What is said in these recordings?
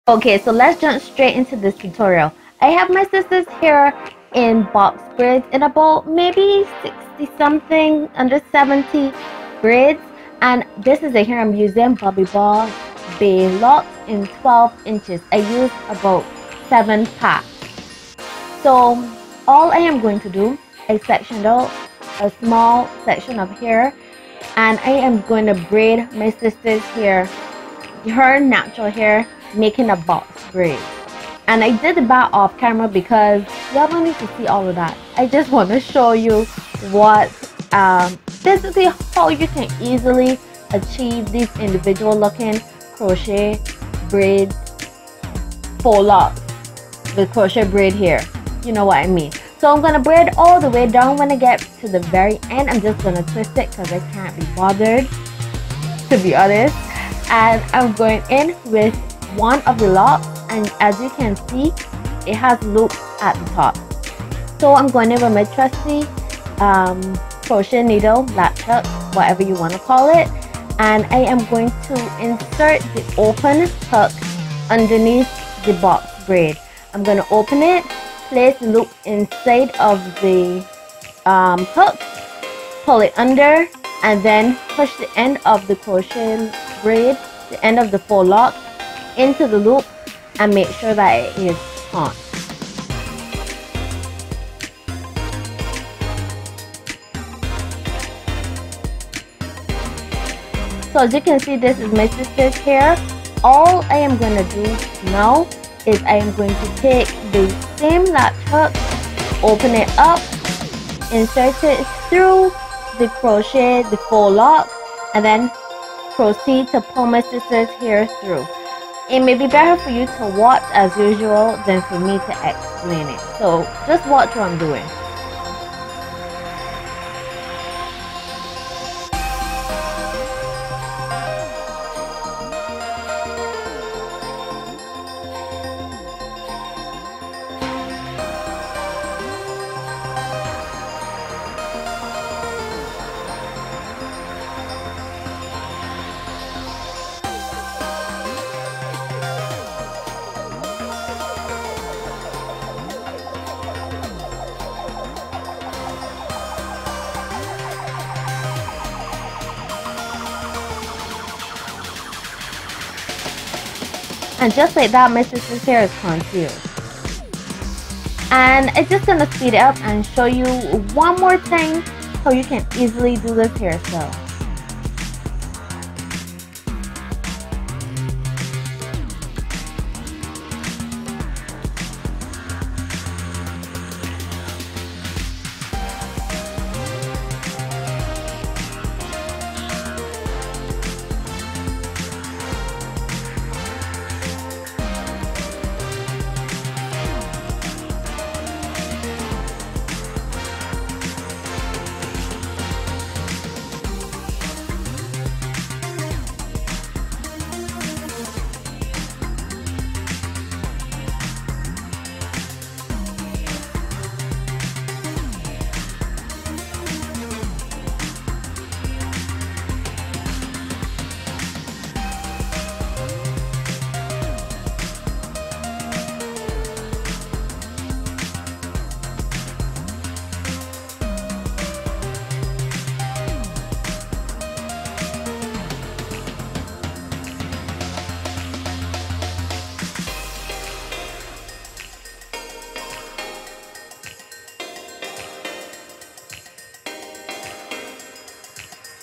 Okay, so let's jump straight into this tutorial. I have my sister's hair in box braids in about maybe 60 something, under 70 braids, and this is the hair I'm using, Bobbi Boss Bae Locs in 12 inches. I used about 7 packs. So all I am going to do, I sectioned out a small section of hair, and I am going to braid my sister's hair, her natural hair, making a box braid. And I did the back off camera because y'all don't need to see all of that. I just want to show you what basically how you can easily achieve these individual looking crochet braids faux locks with crochet braid hair. You know what I mean. So I'm gonna braid all the way down. When I get to the very end, I'm just gonna twist it because I can't be bothered, to be honest. And I'm going in with one of the locks, and as you can see, it has loops at the top. So I'm going in with my trusty crochet needle, latch hook, whatever you want to call it, and I am going to insert the open hook underneath the box braid. I'm going to open it, place the loop inside of the hook, pull it under, and then push the end of the crochet braid, the end of the faux lock, into the loop and make sure that it is on. So as you can see, this is my sister's hair. All I am going to do now is I am going to take the same latch hook, open it up, insert it through the crochet, the faux lock, and then proceed to pull my sister's hair through. It may be better for you to watch as usual than for me to explain it. So just watch what I'm doing. And just like that, my sister's hair is concealed. And I'm just going to speed it up and show you one more thing how you can easily do this hairstyle.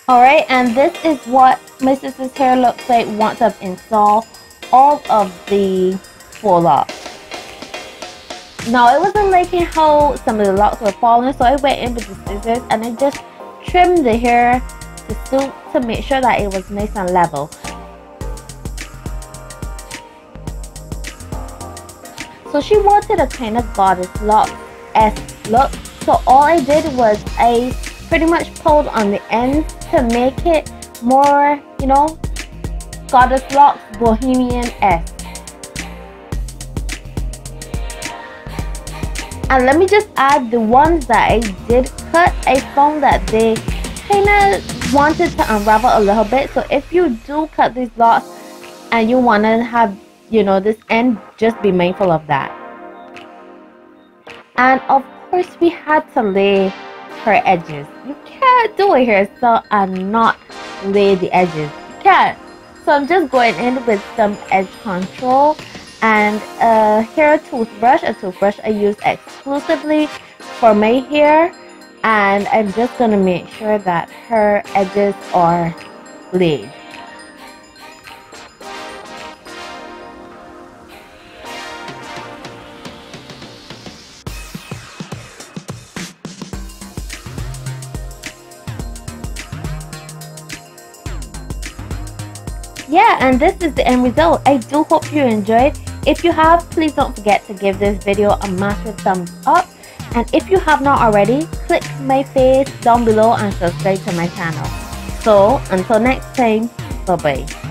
Alright, and this is what my sister's hair looks like once I've installed all of the faux locks. Now, I wasn't liking how some of the locks were falling, so I went in with the scissors and I just trimmed the hair to suit, to make sure that it was nice and level. So she wanted a kind of goddess lock-esque look, so all I did was I pretty much pulled on the ends to make it more, you know, goddess locks bohemian-esque. And let me just add the ones that I did cut. I found that they kind of wanted to unravel a little bit, so if you do cut these locks and you want to have this end, just be mindful of that. And of course, we had to lay her edges. You can't do a hairstyle and not lay the edges. You can't. So I'm just going in with some edge control and a hair toothbrush, a toothbrush I use exclusively for my hair, and I'm just gonna make sure that her edges are laid. Yeah, and this is the end result. I do hope you enjoyed. If you have, please don't forget to give this video a massive thumbs up. And if you have not already, click my face down below and subscribe to my channel. So, until next time, bye-bye.